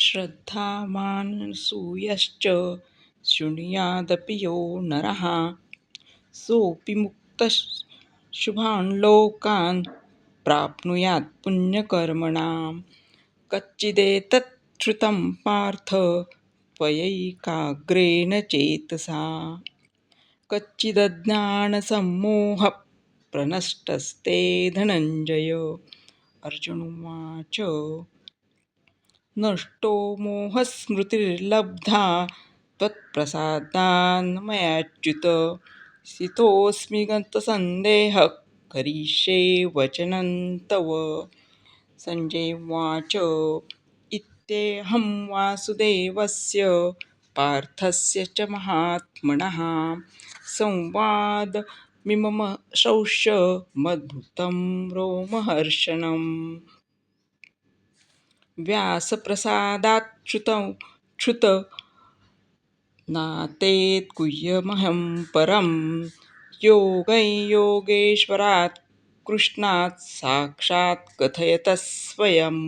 श्रद्धावानसूयश्च शृणुयादपि यो नरः सोऽपि मुक्तः शुभान् लोकान् प्राप्नुयात् पुण्यकर्मणाम् कच्चिदेतत् श्रुतं पार्थ त्वयैकाग्रेण चेतसा कच्चिदज्ञानसम्मोहः प्रनष्टस्ते धनञ्जय अर्जुनोवाच नष्टो मोहस्मृतिर्लब्धा त्वत्प्रसादान्मयाच्युत स्थितोऽस्मि गतसन्देहः करिष्ये वचनं तव संजय उवाच इत्येहं वासुदेवस्य पार्थस्य च महात्मनः संवादमिमम श्रौष्य मद्भुतं रोमहर्षणम् व्यासप्रसादात् श्रुत नातेत् गुह्यमहं परं योगैर्योगेश्वरात् कृष्णात् साक्षात् कथयतः स्वयम्